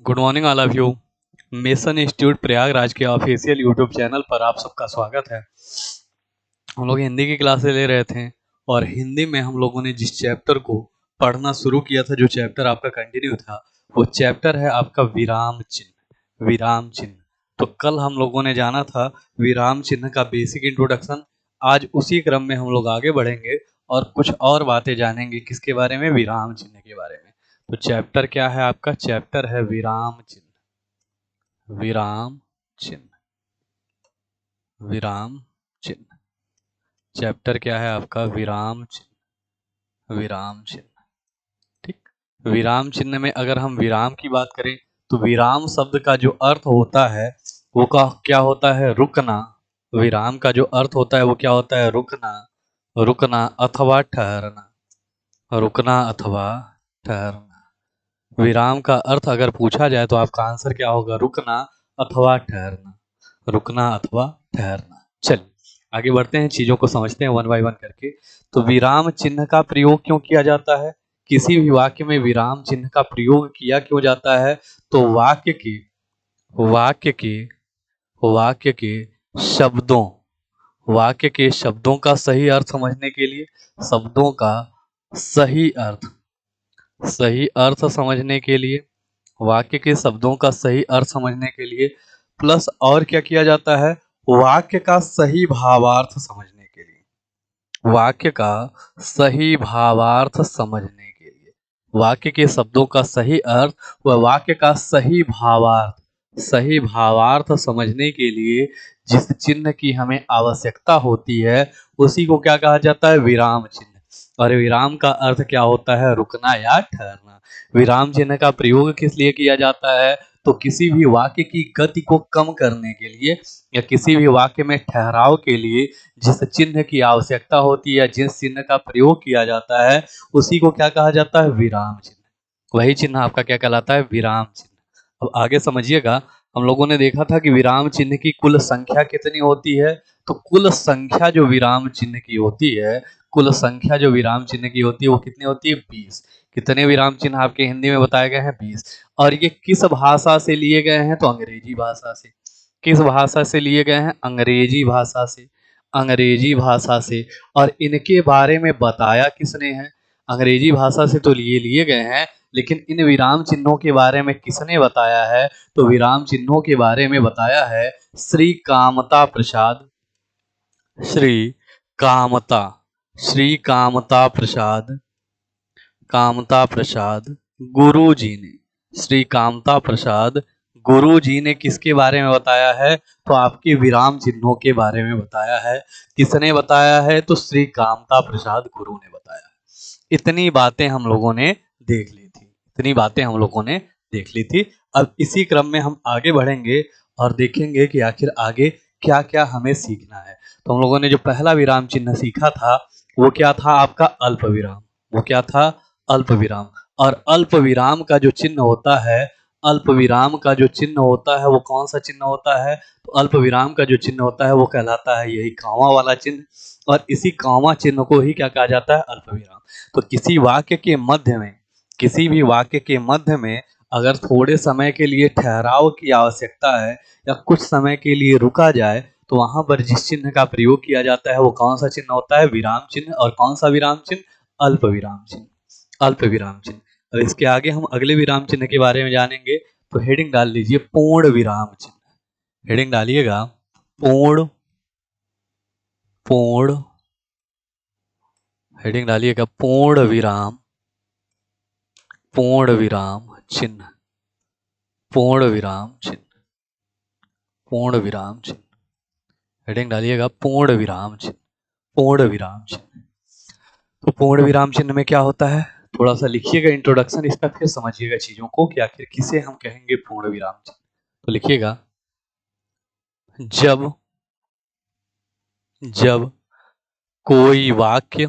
Good morning all of you. Mission institute Prayagraj के official YouTube channel पर आप सबका स्वागत है। हम लोग हिंदी की क्लासेस ले रहे थे और हिंदी में हम लोगों ने जिस चैप्टर को पढ़ना शुरू किया था, जो चैप्टर आपका कंटिन्यू था, वो चैप्टर है आपका विराम चिन्ह। विराम चिन्ह। तो कल हम लोगों ने जाना था विराम चिन्ह का बेसिक इंट्रोडक्शन। आज उसी क्रम में हम लोग आगे बढ़ेंगे और कुछ और बातें जानेंगे। किसके बारे में? विराम चिन्ह के बारे में। तो चैप्टर क्या है आपका? चैप्टर है विराम चिन्ह। विराम चिन्ह। विराम चिन्ह। चैप्टर क्या है आपका? विराम चिन्ह। विराम चिन्ह। ठीक। विराम चिन्ह में अगर हम विराम की बात करें तो विराम शब्द का जो अर्थ होता है वो क्या होता है? रुकना। विराम का जो अर्थ होता है वो क्या होता है? रुकना। रुकना अथवा ठहरना। रुकना अथवा ठहरना। विराम का अर्थ अगर पूछा जाए तो आपका आंसर क्या होगा? रुकना अथवा ठहरना। रुकना अथवा ठहरना। चलिए आगे बढ़ते हैं, चीजों को समझते हैं वन बाय वन करके। तो विराम चिन्ह का प्रयोग क्यों किया जाता है? किसी भी वाक्य में विराम चिन्ह का प्रयोग किया क्यों जाता है? तो वाक्य के वाक्य के शब्दों वाक्य के शब्दों का सही अर्थ समझने के लिए, शब्दों का सही अर्थ समझने के लिए, वाक्य के शब्दों का सही अर्थ समझने के लिए, प्लस और क्या किया जाता है? वाक्य का सही भावार्थ समझने के लिए। वाक्य का सही भावार्थ समझने के लिए, वाक्य के शब्दों का सही अर्थ व वाक्य का सही भावार्थ समझने के लिए जिस चिन्ह की हमें आवश्यकता होती है उसी को क्या कहा जाता है? विराम चिन्ह। और विराम का अर्थ क्या होता है? रुकना या ठहरना। विराम चिन्ह का प्रयोग किस लिए किया जाता है? तो किसी भी वाक्य की गति को कम करने के लिए या किसी भी वाक्य में ठहराव के लिए जिस चिन्ह की आवश्यकता होती है, जिस चिन्ह का प्रयोग किया जाता है, उसी को क्या कहा जाता है? विराम चिन्ह। वही चिन्ह आपका क्या कहलाता है? विराम चिन्ह। अब आगे समझिएगा, हम लोगों ने देखा था कि विराम चिन्ह की कुल संख्या कितनी होती है। तो कुल संख्या जो विराम चिन्ह की होती है, कुल संख्या जो विराम चिन्ह की होती है वो कितनी होती है? 20। कितने विराम चिन्ह आपके हिंदी में बताए गए हैं? 20। और ये किस भाषा से लिए गए हैं? तो अंग्रेजी भाषा से। किस भाषा से लिए गए हैं? अंग्रेजी भाषा से। अंग्रेजी भाषा से। और इनके बारे में बताया किसने है? अंग्रेजी भाषा से तो लिए गए हैं, लेकिन इन विराम चिन्हों के बारे में किसने बताया है? तो विराम चिन्हों के बारे में बताया है श्री कामता प्रसाद। श्री कामता कामता प्रसाद गुरु जी ने। श्री कामता प्रसाद गुरु जी ने किसके बारे में बताया है? तो आपके विराम चिन्हों के बारे में बताया है। किसने बताया है? तो श्री कामता प्रसाद गुरु ने बताया है। इतनी बातें हम लोगों ने देख ली थी। इतनी बातें हम लोगों ने देख ली थी। अब इसी क्रम में हम आगे बढ़ेंगे और देखेंगे कि आखिर आगे क्या क्या हमें सीखना है। तो हम लोगों ने जो पहला विराम चिन्ह सीखा था वो क्या था? आपका अल्प विराम। वो क्या था? अल्प विराम। और अल्प विराम का जो चिन्ह होता है, अल्प विराम का जो चिन्ह होता है वो कौन सा चिन्ह होता है? तो अल्प विराम का जो चिन्ह होता है वो कहलाता है यही कॉमा वाला चिन्ह। और इसी कॉमा चिन्ह को ही क्या कहा जाता है? अल्प विराम। तो किसी वाक्य के मध्य में, किसी भी वाक्य के मध्य में अगर थोड़े समय के लिए ठहराव की आवश्यकता है या कुछ समय के लिए रुका जाए तो वहां पर जिस चिन्ह का प्रयोग किया जाता है वो कौन सा चिन्ह होता है? विराम चिन्ह। और कौन सा विराम चिन्ह? अल्प विराम चिन्ह। अल्प विराम चिन्ह। अब इसके आगे हम अगले विराम चिन्ह के बारे में जानेंगे। तो हेडिंग डाल लीजिए पूर्ण विराम चिन्ह। हेडिंग डालिएगा पूर्ण पूर्ण हेडिंग डालिएगा पूर्ण विराम चिन्ह। पूर्ण विराम चिन्ह। पूर्ण विराम चिन्ह। हेडिंग डालिएगा पूर्ण विराम चिन्ह। पूर्ण विराम चिन्ह। तो पूर्ण विराम चिन्ह में क्या होता है? थोड़ा सा लिखिएगा इंट्रोडक्शन इसका, फिर समझिएगा चीजों को कि आखिर किसे हम कहेंगे पूर्ण विराम चिन्ह। तो लिखिएगा जब जब कोई वाक्य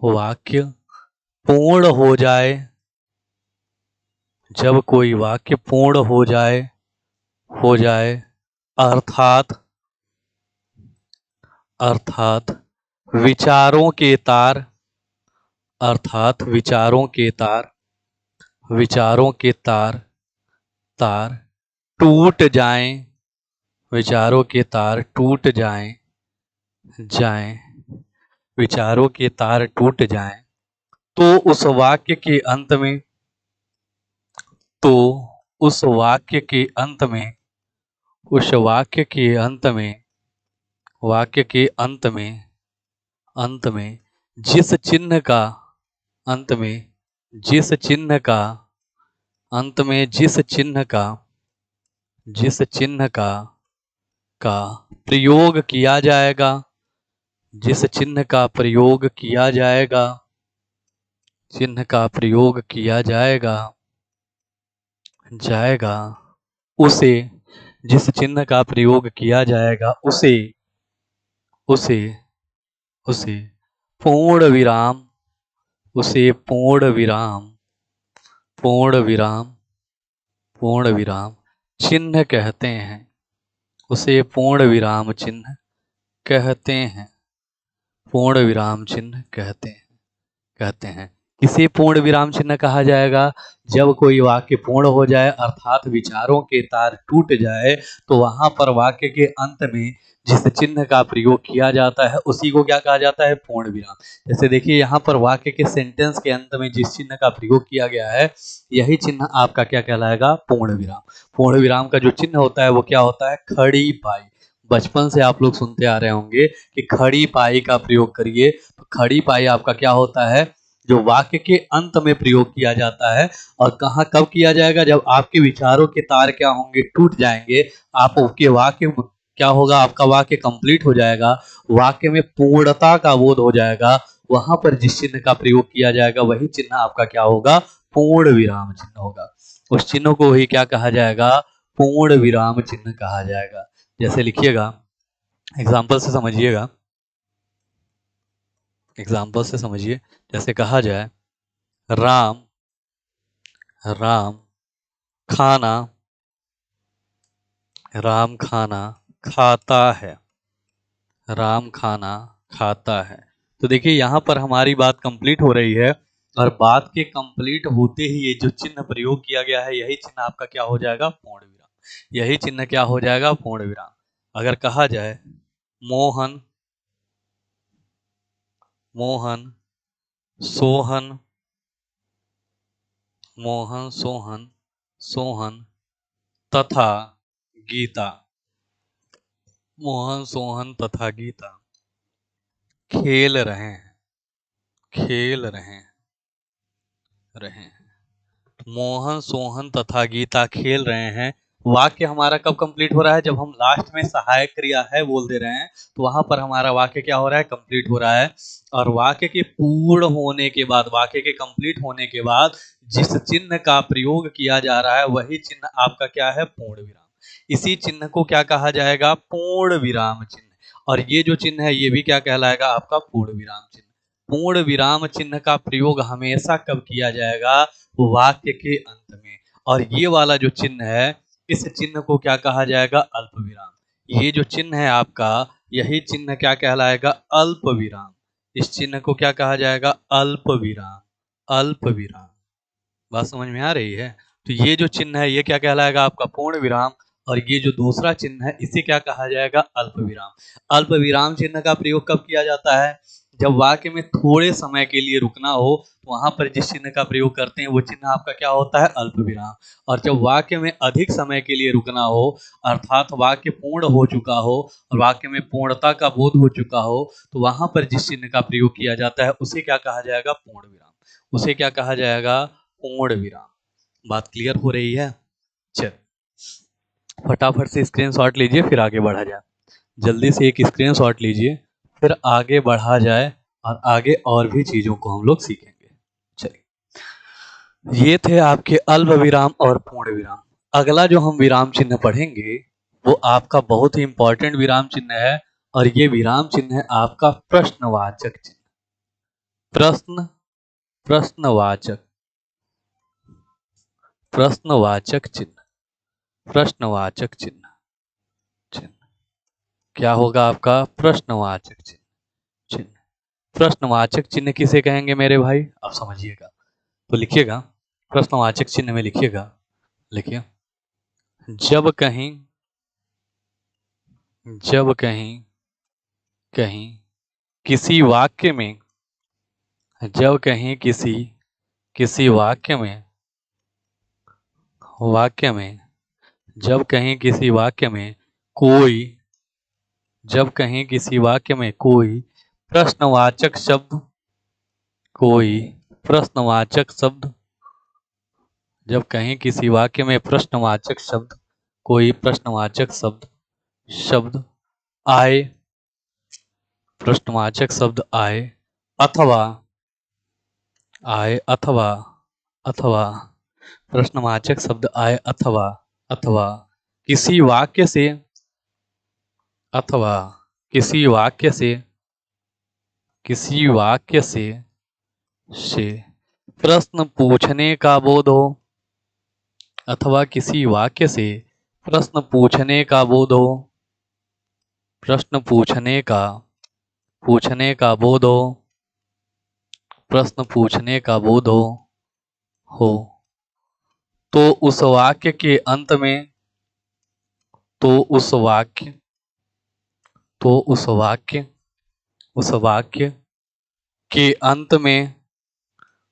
वाक्य पूर्ण हो जाए, जब कोई वाक्य पूर्ण हो जाए अर्थात अर्थात विचारों के तार अर्थात विचारों के तार टूट जाएं, विचारों के तार टूट जाएं, विचारों के तार टूट जाएं, तो उस वाक्य के अंत में तो उस वाक्य के अंत में उस वाक्य के अंत में वाक्य के अंत में जिस चिन्ह का अंत में जिस चिन्ह का अंत में जिस चिन्ह का प्रयोग किया जाएगा, जिस चिन्ह का प्रयोग किया जाएगा, चिन्ह का प्रयोग किया जाएगा उसे जिस चिन्ह का प्रयोग किया जाएगा उसे उसे उसे पूर्ण विराम उसे पूर्ण विराम चिन्ह कहते हैं। उसे पूर्ण विराम चिन्ह कहते हैं। पूर्ण विराम चिन्ह कहते हैं। किसे पूर्ण विराम चिन्ह कहा जाएगा? जब कोई वाक्य पूर्ण हो जाए अर्थात विचारों के तार टूट जाए तो वहां पर वाक्य के अंत में जिस चिन्ह का प्रयोग किया जाता है उसी को क्या कहा जाता है? पूर्ण विराम। जैसे देखिए यहाँ पर वाक्य के सेंटेंस के अंत में जिस चिन्ह का प्रयोग किया गया है यही चिन्ह आपका क्या कहलाएगा? पूर्ण विराम। पूर्ण विराम का जो चिन्ह होता है वो क्या होता है? खड़ी पाई। बचपन से आप लोग सुनते आ रहे होंगे कि खड़ी पाई का प्रयोग करिए, तो खड़ी पाई आपका क्या होता है? जो वाक्य के अंत में प्रयोग किया जाता है। और कहाँ कब किया जाएगा? जब आपके विचारों के तार क्या होंगे? टूट जाएंगे। आपके वाक्य क्या होगा? आपका वाक्य कंप्लीट हो जाएगा, वाक्य में पूर्णता का बोध हो जाएगा। वहां पर जिस चिन्ह का प्रयोग किया जाएगा वही चिन्ह आपका क्या होगा? पूर्ण विराम चिन्ह होगा। उस चिन्ह को ही क्या कहा जाएगा? पूर्ण विराम चिन्ह कहा जाएगा। जैसे लिखिएगा, एग्जाम्पल से समझिएगा, एग्जाम्पल से समझिए। जैसे कहा जाए राम खाना खाता है। राम खाना खाता है। तो देखिए यहाँ पर हमारी बात कंप्लीट हो रही है और बात के कंप्लीट होते ही ये जो चिन्ह प्रयोग किया गया है यही चिन्ह आपका क्या हो जाएगा? पूर्ण विराम। यही चिन्ह क्या हो जाएगा? पूर्ण विराम। अगर कहा जाए मोहन सोहन सोहन तथा गीता खेल रहे हैं। मोहन सोहन तथा गीता खेल रहे हैं। वाक्य हमारा कब कंप्लीट हो रहा है? जब हम लास्ट में सहायक क्रिया है बोल दे रहे हैं तो वहां पर हमारा वाक्य क्या हो रहा है? कंप्लीट हो रहा है। और वाक्य के पूर्ण होने के बाद, वाक्य के कंप्लीट होने के बाद जिस चिन्ह का प्रयोग किया जा रहा है वही चिन्ह आपका क्या है? पूर्ण विराम। इसी चिन्ह को क्या कहा जाएगा? पूर्ण विराम चिन्ह। और ये जो चिन्ह है ये भी क्या कहलाएगा? आपका पूर्ण विराम चिन्ह। पूर्ण विराम चिन्ह का प्रयोग हमेशा कब किया जाएगा? वाक्य के अंत में। और ये वाला जो चिन्ह है इस चिन्ह को क्या कहा जाएगा? अल्प विराम। ये जो चिन्ह है आपका यही चिन्ह क्या कहलाएगा? अल्प विराम। इस चिन्ह को क्या कहा जाएगा? अल्प विराम। बात समझ में आ रही है? तो ये जो चिन्ह है ये क्या कहलाएगा? आपका पूर्ण विराम। और ये जो दूसरा चिन्ह है इसे क्या कहा जाएगा? अल्प विराम। अल्प विराम चिन्ह का प्रयोग कब किया जाता है? जब वाक्य में थोड़े समय के लिए रुकना हो तो वहां पर जिस चिन्ह का प्रयोग करते हैं वो चिन्ह आपका क्या होता है? अल्प विराम। और जब वाक्य में अधिक समय के लिए रुकना हो अर्थात वाक्य पूर्ण हो चुका हो और वाक्य में पूर्णता का बोध हो चुका हो तो वहां पर जिस चिन्ह का प्रयोग किया जाता है उसे क्या कहा जाएगा? पूर्ण विराम। उसे क्या कहा जाएगा? पूर्ण विराम। बात क्लियर हो रही है? चल फटाफट से स्क्रीनशॉट लीजिए फिर आगे बढ़ा जाए। जल्दी से एक स्क्रीनशॉट लीजिए फिर आगे बढ़ा जाए और आगे और भी चीजों को हम लोग सीखेंगे। चलिए, ये थे आपके अल्प विराम और पूर्ण विराम। अगला जो हम विराम चिन्ह पढ़ेंगे वो आपका बहुत ही इंपॉर्टेंट विराम चिन्ह है और ये विराम चिन्ह है आपका प्रश्नवाचक चिन्ह। प्रश्नवाचक चिन्ह क्या होगा आपका? प्रश्नवाचक चिन्ह। प्रश्नवाचक चिन्ह किसे कहेंगे मेरे भाई, आप समझिएगा। तो लिखिएगा, प्रश्नवाचक चिन्ह में लिखिएगा, लिखिए, जब कहीं, जब कहीं, कहीं किसी वाक्य में, जब कहीं किसी, किसी वाक्य में, वाक्य में, जब कहीं किसी वाक्य में कोई, जब कहीं किसी वाक्य में कोई प्रश्नवाचक शब्द, कोई प्रश्नवाचक शब्द, जब कहीं किसी वाक्य में प्रश्नवाचक शब्द, कोई प्रश्नवाचक शब्द, शब्द आए, प्रश्नवाचक शब्द आए, अथवा, आए अथवा, अथवा प्रश्नवाचक शब्द आए, अथवा, अथवा किसी वाक्य से, अथवा किसी वाक्य से, किसी वाक्य से प्रश्न पूछने का बोध हो, अथवा किसी वाक्य से प्रश्न पूछने का बोध हो, प्रश्न पूछने का बोध हो, प्रश्न पूछने का बोध हो, तो उस वाक्य के अंत में, तो उस वाक्य, तो उस वाक्य, उस वाक्य के अंत में,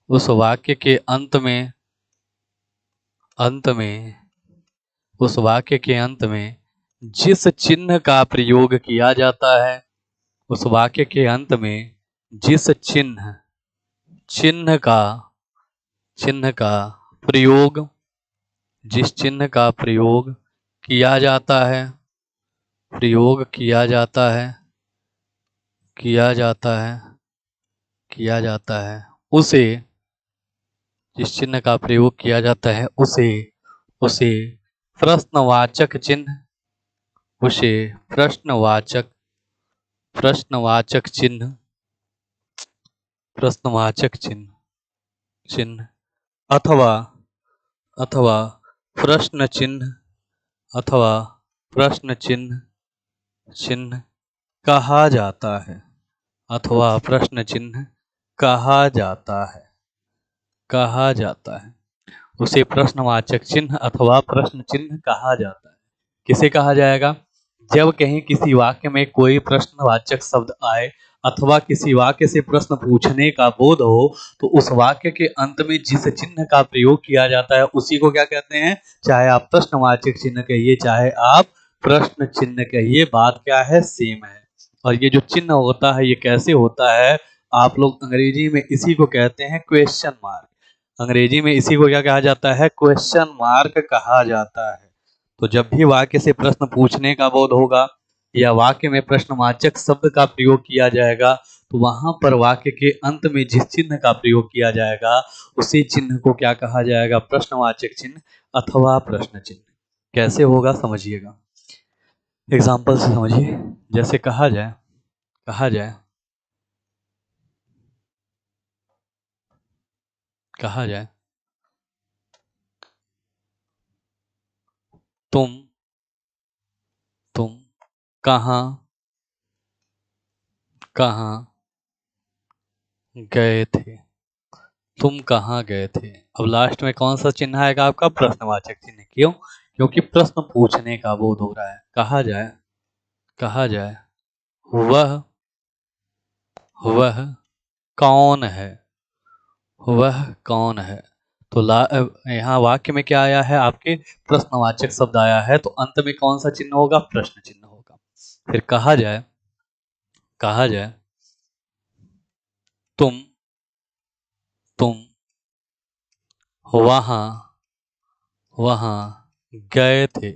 उस वाक्य के अंत में, अंत में, उस वाक्य के अंत में जिस चिन्ह का प्रयोग किया जाता है, उस वाक्य के अंत में जिस चिन्ह, चिन्ह का, चिन्ह का प्रयोग, जिस चिन्ह का प्रयोग किया जाता है, प्रयोग किया जाता है, किया जाता है, किया जाता है, उसे, जिस चिन्ह का प्रयोग किया जाता है उसे, उसे प्रश्नवाचक चिन्ह, उसे प्रश्नवाचक, प्रश्नवाचक चिन्ह, प्रश्नवाचक चिन्ह, चिन्ह अथवा, अथवा प्रश्न चिन्ह, अथवा प्रश्न चिन्ह, चिन्ह कहा जाता है, अथवा प्रश्न चिन्ह कहा जाता है, कहा जाता है, उसे प्रश्नवाचक चिन्ह अथवा प्रश्न चिन्ह कहा जाता है। किसे कहा जाएगा, जब कहीं किसी वाक्य में कोई प्रश्नवाचक शब्द आए अथवा किसी वाक्य से प्रश्न पूछने का बोध हो, तो उस वाक्य के अंत में जिस चिन्ह का प्रयोग किया जाता है उसी को क्या कहते हैं, चाहे आप प्रश्नवाचक चिन्ह कहिए चाहे आप प्रश्न चिन्ह कहिए, बात क्या है, सेम है। और ये जो चिन्ह होता है ये कैसे होता है, आप लोग अंग्रेजी में इसी को कहते हैं क्वेश्चन मार्क, अंग्रेजी में इसी को क्या कहा जाता है, क्वेश्चन मार्क कहा जाता है। तो जब भी वाक्य से प्रश्न पूछने का बोध होगा या वाक्य में प्रश्नवाचक शब्द का प्रयोग किया जाएगा, तो वहां पर वाक्य के अंत में जिस चिन्ह का प्रयोग किया जाएगा उसी चिन्ह को क्या कहा जाएगा, प्रश्नवाचक चिन्ह अथवा प्रश्न चिन्ह। कैसे होगा समझिएगा, एग्जाम्पल से समझिए। जैसे कहा जाए, कहा जाए, कहा जाए तुम, तुम कहाँ, कहाँ गए थे, तुम कहाँ गए थे। अब लास्ट में कौन सा चिन्ह आएगा आपका, प्रश्नवाचक चिन्ह। क्यों, क्योंकि प्रश्न पूछने का बोध हो रहा है। कहा जाए, कहा जाए वह, वह कौन है, वह कौन है। तो यहाँ वाक्य में क्या आया है, आपके प्रश्नवाचक शब्द आया है, तो अंत में कौन सा चिन्ह होगा, प्रश्न चिन्ह होगा। फिर कहा जाए, कहा जाए तुम, तुम वहां, वहां गए थे,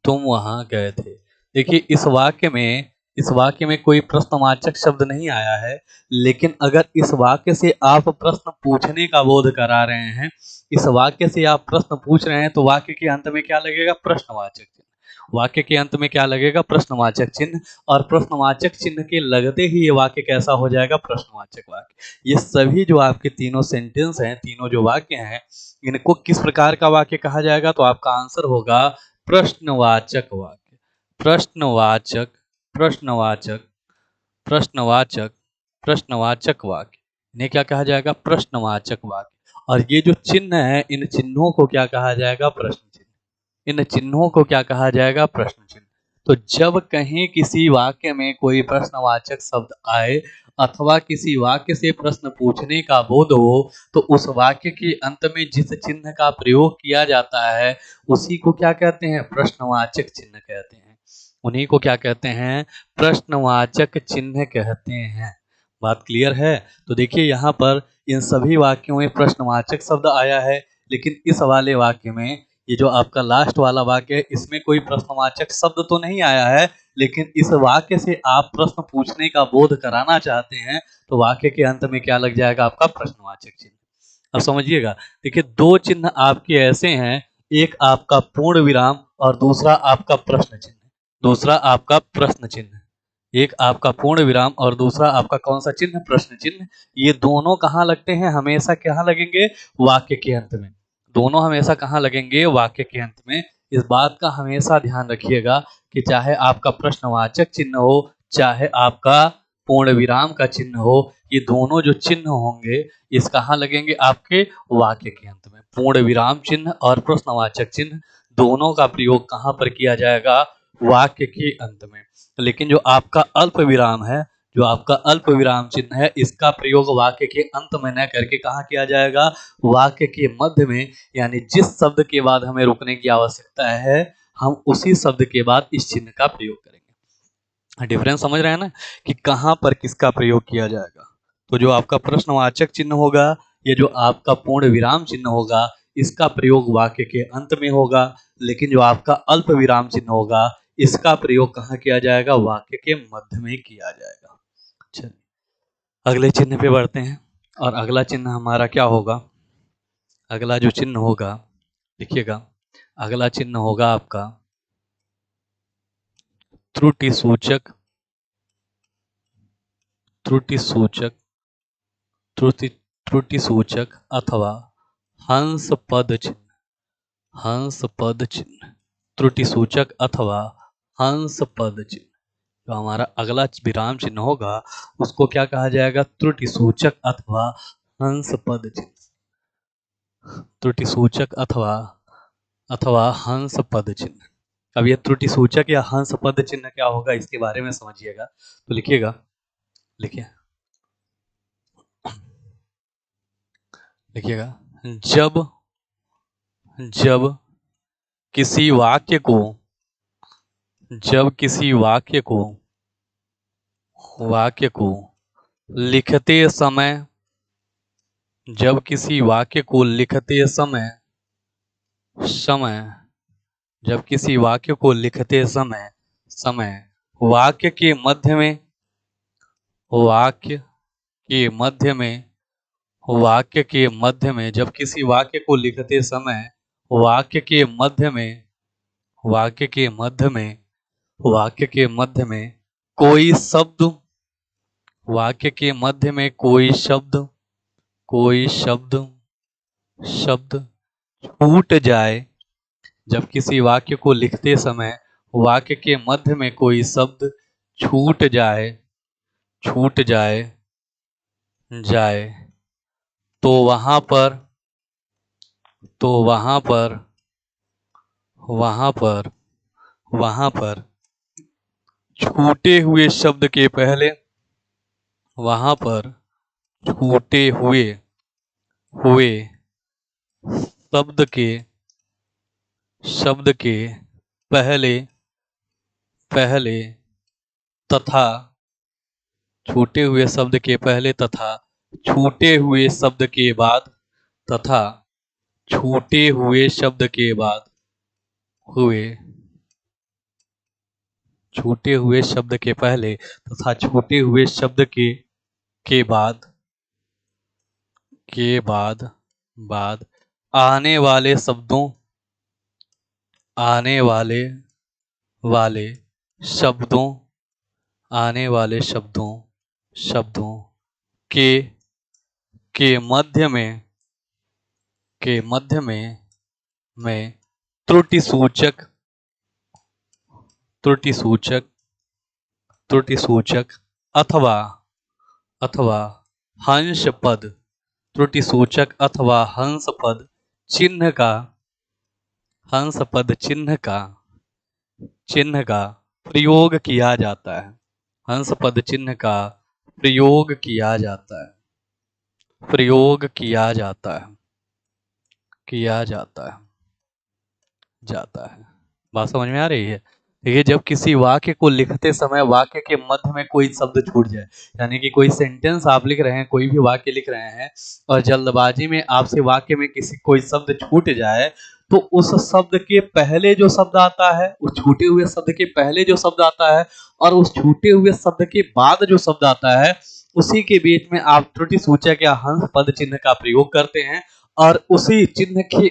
तुम वहां गए थे। देखिए इस वाक्य में, इस वाक्य में कोई प्रश्नवाचक शब्द नहीं आया है, लेकिन अगर इस वाक्य से आप प्रश्न पूछने का बोध करा रहे हैं, इस वाक्य से आप प्रश्न पूछ रहे हैं, तो वाक्य के अंत में क्या लगेगा, प्रश्नवाचक चिन्ह। वाक्य के अंत में क्या लगेगा, प्रश्नवाचक चिन्ह। और प्रश्नवाचक चिन्ह के लगते ही ये वाक्य कैसा हो जाएगा, प्रश्नवाचक वाक्य। ये सभी जो आपके तीनों सेंटेंस हैं, तीनों जो वाक्य हैं, इनको किस प्रकार का वाक्य कहा जाएगा, तो आपका आंसर होगा प्रश्नवाचक वाक्य। प्रश्नवाचक, प्रश्नवाचक, प्रश्नवाचक, प्रश्नवाचक वाक्य। इन्हें क्या कहा जाएगा? प्रश्नवाचक वाक्य। और ये जो चिन्ह है, इन चिन्हों को क्या कहा जाएगा? प्रश्न चिन्ह। इन चिन्हों को क्या कहा जाएगा? प्रश्न चिन्ह। तो जब कहीं किसी वाक्य में कोई प्रश्नवाचक शब्द आए अथवा किसी वाक्य से प्रश्न पूछने का बोध हो, तो उस वाक्य के अंत में जिस चिन्ह का प्रयोग किया जाता है उसी को क्या कहते हैं? प्रश्नवाचक चिन्ह कहते हैं। उन्हीं को क्या कहते हैं? प्रश्नवाचक चिन्ह कहते हैं। बात क्लियर है? तो देखिए यहाँ पर इन सभी वाक्यों में प्रश्नवाचक शब्द आया है, लेकिन इस वाले वाक्य में, ये जो आपका लास्ट वाला वाक्य है, इसमें कोई प्रश्नवाचक शब्द तो नहीं आया है, लेकिन इस वाक्य से आप प्रश्न पूछने का बोध कराना चाहते हैं, तो वाक्य के अंत में क्या लग जाएगा? आपका प्रश्नवाचक चिन्ह। अब समझिएगा, देखिए दो चिन्ह आपके ऐसे हैं, एक आपका पूर्ण विराम और दूसरा आपका प्रश्न चिन्ह। दूसरा आपका प्रश्न चिन्ह। एक आपका पूर्ण विराम और दूसरा आपका कौन सा चिन्ह? प्रश्न चिन्ह। ये दोनों कहाँ लगते हैं? हमेशा कहाँ लगेंगे? वाक्य के अंत में। दोनों हमेशा कहाँ लगेंगे? वाक्य के अंत में। इस बात का हमेशा ध्यान रखिएगा कि चाहे आपका प्रश्नवाचक चिन्ह हो, चाहे आपका पूर्ण विराम का चिन्ह हो, ये दोनों जो चिन्ह होंगे इस कहाँ लगेंगे? आपके वाक्य के अंत में। पूर्ण विराम चिन्ह और प्रश्नवाचक चिन्ह दोनों का प्रयोग कहाँ पर किया जाएगा? वाक्य के अंत में। लेकिन जो आपका अल्प विराम है, जो आपका अल्प विराम चिन्ह है, इसका प्रयोग वाक्य के अंत में न करके कहाँ किया जाएगा? वाक्य के मध्य में। यानी जिस शब्द के बाद हमें रुकने की आवश्यकता है, हम उसी शब्द के बाद इस चिन्ह का प्रयोग करेंगे। डिफरेंस समझ रहे हैं ना कि कहाँ पर किसका प्रयोग किया जाएगा? तो जो आपका प्रश्नवाचक चिन्ह होगा, ये जो आपका पूर्ण विराम चिन्ह होगा, इसका प्रयोग वाक्य के अंत में होगा। लेकिन जो आपका अल्प विराम चिन्ह होगा, इसका प्रयोग कहाँ किया जाएगा? वाक्य के मध्य में किया जाएगा। चलिए अगले चिन्ह पे बढ़ते हैं। और अगला चिन्ह हमारा क्या होगा? अगला जो चिन्ह होगा, देखिएगा, अगला चिन्ह होगा आपका त्रुटि सूचक। त्रुटि सूचक, त्रुटि सूचक अथवा हंस पद चिन्ह। हंस पद चिन्ह। त्रुटि सूचक अथवा हंस पद चिन्ह। जो हमारा अगला विराम चिन्ह होगा उसको क्या कहा जाएगा? त्रुटि सूचक अथवा हंस पद चिन्ह। त्रुटि सूचक अथवा अथवा हंस पद चिन्ह। अब ये त्रुटि सूचक या हंस पद चिन्ह क्या होगा, इसके बारे में समझिएगा। तो लिखिएगा, लिखिए, लिखिएगा। जब जब किसी वाक्य को जब किसी वाक्य को लिखते समय जब किसी वाक्य को लिखते समय जब किसी वाक्य को लिखते समय वाक्य के मध्य में वाक्य के मध्य में वाक्य के मध्य में जब किसी वाक्य को लिखते समय वाक्य के मध्य में वाक्य के मध्य में वाक्य के मध्य में कोई शब्द वाक्य के मध्य में कोई शब्द छूट जाए। जब किसी वाक्य को लिखते समय वाक्य के मध्य में कोई शब्द छूट जाए छूट जाए जाए तो वहां पर तो वहां पर वहां पर वहां पर छूटे हुए शब्द के पहले वहां पर छूटे हुए हुए शब्द के पहले पहले तथा छूटे हुए शब्द के पहले तथा छूटे हुए शब्द के बाद तथा छूटे हुए शब्द के बाद हुए छूटे हुए शब्द के पहले तथा छूटे हुए शब्द के बाद बाद आने वाले शब्दों आने वाले वाले शब्दों आने वाले शब्दों के के मध्य में में त्रुटि सूचक त्रुटि सूचक अथवा अथवा हंस पद त्रुटि सूचक अथवा हंस पद चिन्ह का प्रयोग किया जाता है। हंस पद चिन्ह का प्रयोग किया जाता है। प्रयोग किया जाता है। किया जाता है। जाता है। बात समझ में आ रही है? देखिए, जब किसी वाक्य को लिखते समय वाक्य के मध्य में कोई शब्द छूट जाए, यानी कि कोई सेंटेंस आप लिख रहे हैं, कोई भी वाक्य लिख रहे हैं और जल्दबाजी में आपसे वाक्य में कोई शब्द छूट जाए, तो उस शब्द के पहले जो शब्द आता है, उस छूटे हुए शब्द के पहले जो शब्द आता है और उस छूटे हुए शब्द के बाद जो शब्द आता है, उसी के बीच में आप त्रुटि सूचक या हंस पद चिन्ह का प्रयोग करते हैं और उसी चिन्ह के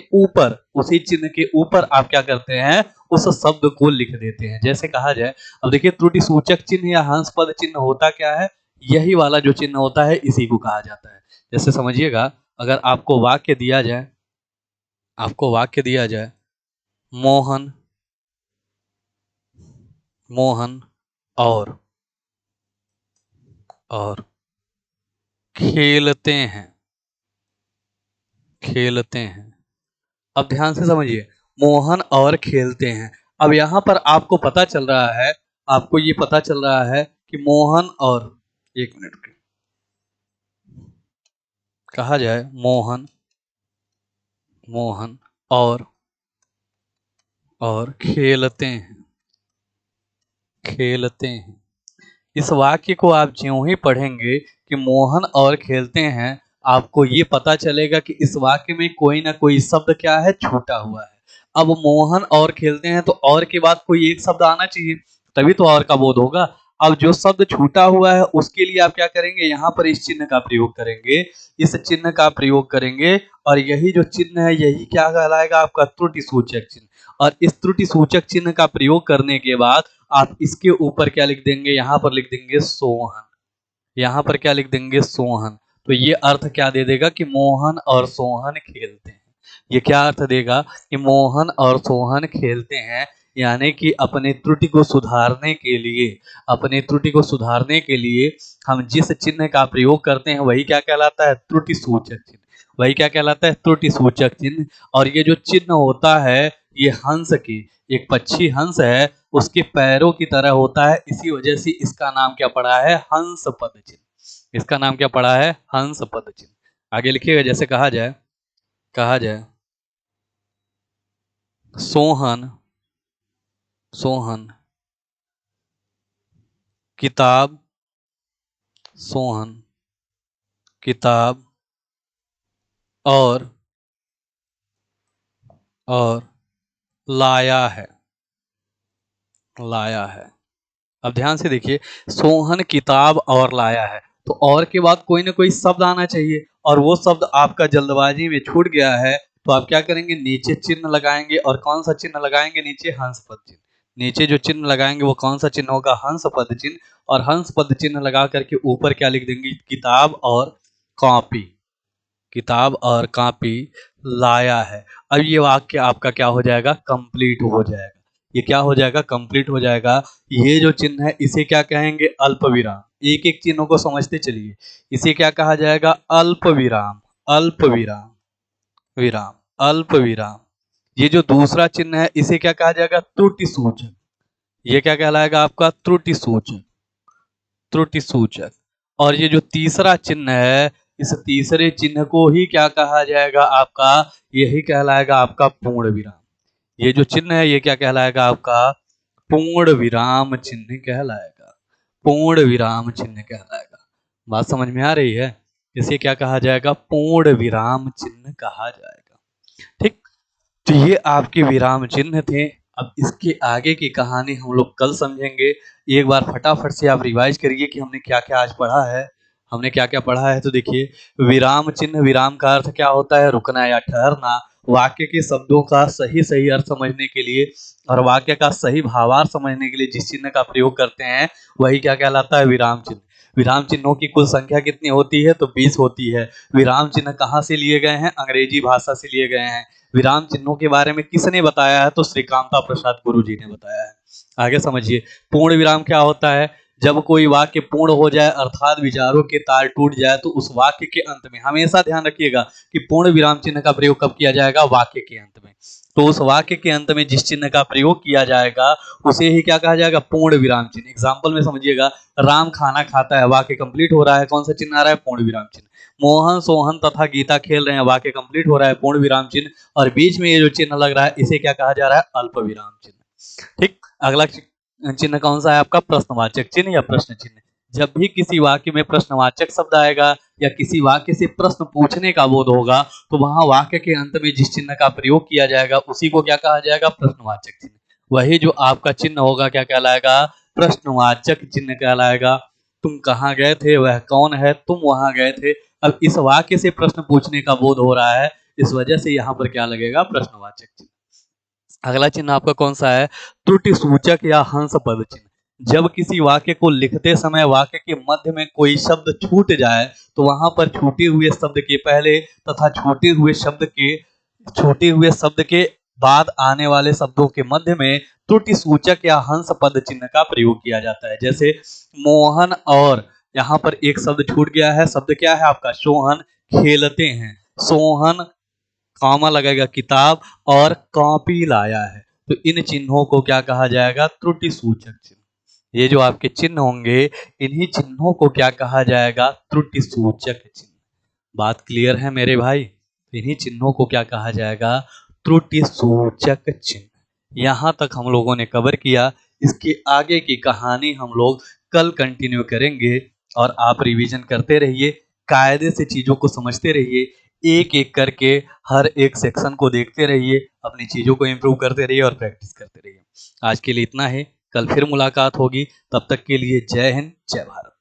ऊपर आप क्या करते हैं, उस शब्द को लिख देते हैं। जैसे कहा जाए, अब देखिए, त्रुटि सूचक चिन्ह या हंस पद चिन्ह होता क्या है? यही वाला जो चिन्ह होता है, इसी को कहा जाता है। जैसे समझिएगा, अगर आपको वाक्य दिया जाए मोहन और खेलते हैं। अब ध्यान से समझिए, मोहन और खेलते हैं। अब यहां पर आपको पता चल रहा है, आपको ये पता चल रहा है कि मोहन और, एक मिनट, कहा जाए मोहन और खेलते हैं। इस वाक्य को आप ज्यों ही पढ़ेंगे कि मोहन और खेलते हैं, आपको ये पता चलेगा कि इस वाक्य में कोई ना कोई शब्द क्या है, छूटा हुआ है। अब मोहन और खेलते हैं, तो और के बाद कोई एक शब्द आना चाहिए, तभी तो और का बोध होगा। अब जो शब्द छूटा हुआ है, उसके लिए आप क्या करेंगे, यहाँ पर इस चिन्ह का प्रयोग करेंगे, इस चिन्ह का प्रयोग करेंगे, और यही जो चिन्ह है, यही क्या कहलाएगा, आपका त्रुटि सूचक चिन्ह। और इस त्रुटि सूचक चिन्ह का प्रयोग करने के बाद आप इसके ऊपर क्या लिख देंगे, यहां पर लिख देंगे सोहन। यहां पर क्या लिख देंगे, सोहन। तो ये अर्थ क्या दे देगा कि मोहन और सोहन खेलते हैं। ये क्या अर्थ देगा कि मोहन और सोहन खेलते हैं, यानी कि अपने त्रुटि को सुधारने के लिए हम जिस चिन्ह का प्रयोग करते हैं, वही क्या कहलाता है, त्रुटि सूचक चिन्ह। वही क्या कहलाता है, त्रुटि सूचक चिन्ह। और ये जो चिन्ह होता है, ये हंस की, एक पक्षी हंस है, उसके पैरों की तरह होता है, इसी वजह से इसका नाम क्या पड़ा है, हंस पद चिन्ह। इसका नाम क्या पड़ा है, हंस पद चिन्ह। आगे लिखिएगा, जैसे कहा जाए सोहन किताब और लाया है। अब ध्यान से देखिए, सोहन किताब और लाया है, तो और के बाद कोई ना कोई शब्द आना चाहिए, और वो शब्द आपका जल्दबाजी में छूट गया है, तो आप क्या करेंगे, नीचे चिन्ह लगाएंगे। और कौन सा चिन्ह लगाएंगे, नीचे हंस पद चिन्ह। नीचे जो चिन्ह लगाएंगे वो कौन सा चिन्ह होगा, हंस पद चिन्ह। और हंस पद चिन्ह लगा करके ऊपर क्या लिख देंगे, किताब और कॉपी लाया है। अब ये वाक्य आपका क्या हो जाएगा, कंप्लीट हो जाएगा। ये क्या हो जाएगा, कंप्लीट हो जाएगा। ये जो चिन्ह है, इसे क्या कहेंगे, अल्प विराम। एक एक चिन्हों को समझते चलिए। इसे क्या कहा जाएगा, अल्प विराम। अल्प विराम। ये जो दूसरा चिन्ह है, इसे क्या कहा जाएगा, त्रुटि सूचक। ये क्या कहलाएगा, आपका त्रुटि सूचक। और ये जो तीसरा चिन्ह है, इस तीसरे चिन्ह को ही क्या कहा जाएगा, आपका, यही कहलाएगा आपका पूर्ण विराम। ये जो चिन्ह है, ये क्या कहलाएगा, आपका पूर्ण विराम चिन्ह कहलाएगा। बात समझ में आ रही है? इसे क्या कहा जाएगा, पूर्ण विराम चिन्ह कहा जाएगा। ठीक, तो ये आपके विराम चिन्ह थे। अब इसके आगे की कहानी हम लोग कल समझेंगे। एक बार फटाफट से आप रिवाइज करिए कि हमने क्या क्या आज पढ़ा है। तो देखिए, विराम चिन्ह, विराम का अर्थ क्या होता है, रुकना या ठहरना। वाक्य के शब्दों का सही सही अर्थ समझने के लिए और वाक्य का सही भावार्थ समझने के लिए जिस चिन्ह का प्रयोग करते हैं, वही क्या कहलाता है, विराम चिन्ह। विराम चिन्हों की कुल संख्या कितनी होती है, तो 20 होती है। विराम चिन्ह कहाँ से लिए गए हैं, अंग्रेजी भाषा से लिए गए हैं। विराम चिन्हों के बारे में किसने बताया है, तो श्री कामता प्रसाद गुरु जी ने बताया है। आगे समझिए, पूर्ण विराम क्या होता है। जब कोई वाक्य पूर्ण हो जाए अर्थात विचारों के तार टूट जाए तो उस वाक्य के अंत में हमेशा ध्यान रखिएगा कि पूर्ण विराम चिन्ह का प्रयोग कब किया जाएगा, वाक्य के अंत में। तो उस वाक्य के अंत में जिस चिन्ह का प्रयोग किया जाएगा उसे ही क्या कहा जाएगा, पूर्ण विराम चिन्ह। एग्जाम्पल में समझिएगा, राम खाना खाता है, वाक्य कंप्लीट हो रहा है, कौन सा चिन्ह आ रहा है, पूर्ण विराम चिन्ह। मोहन सोहन तथा गीता खेल रहे हैं, वाक्य कंप्लीट हो रहा है, पूर्ण विराम चिन्ह। और बीच में ये जो चिन्ह लग रहा है इसे क्या कहा जा रहा है, अल्प विराम चिन्ह। ठीक, अगला चिन्ह कौन सा है आपका, प्रश्नवाचक चिन्ह या प्रश्न चिन्ह। जब भी किसी वाक्य में प्रश्नवाचक शब्द आएगा या किसी वाक्य से प्रश्न पूछने का बोध होगा तो वहां वाक्य के अंत में जिस चिन्ह का प्रयोग किया जाएगा उसी को क्या कहा जाएगा, प्रश्नवाचक चिन्ह। वही जो आपका चिन्ह होगा क्या कहलाएगा, प्रश्नवाचक चिन्ह कहलाएगा। तुम कहाँ गए थे, वह कौन है, तुम वहां गए थे। अब इस वाक्य से प्रश्न पूछने का बोध हो रहा है, इस वजह से यहाँ पर क्या लगेगा, प्रश्नवाचक चिन्ह। अगला चिन्ह आपका कौन सा है, त्रुटि सूचक या हंस पद चिन्ह। जब किसी वाक्य को लिखते समय वाक्य के मध्य में कोई शब्द छूट जाए तो वहां पर छूटे हुए शब्द के पहले तथा छूटे हुए शब्द के बाद आने वाले शब्दों के मध्य में त्रुटि सूचक या हंस पद चिन्ह का प्रयोग किया जाता है। जैसे मोहन और यहाँ पर एक शब्द छूट गया है, शब्द क्या है आपका, सोहन खेलते हैं, सोहन कॉमा लगेगा किताब और कॉपी लाया है। तो इन चिन्हों को क्या कहा जाएगा, त्रुटि सूचक चिन्ह। ये जो आपके चिन्ह होंगे इन्हीं चिन्हों को क्या कहा जाएगा, त्रुटि सूचक चिन्ह। बात क्लियर है मेरे भाई, इन्हीं चिन्हों को क्या कहा जाएगा, त्रुटि सूचक चिन्ह। यहां तक हम लोगों ने कवर किया, इसके आगे की कहानी हम लोग कल कंटिन्यू करेंगे। और आप रिवीजन करते रहिए, कायदे से चीजों को समझते रहिए, एक एक करके हर एक सेक्शन को देखते रहिए, अपनी चीजों को इम्प्रूव करते रहिए और प्रैक्टिस करते रहिए। आज के लिए इतना है, कल फिर मुलाकात होगी, तब तक के लिए जय हिंद जय भारत।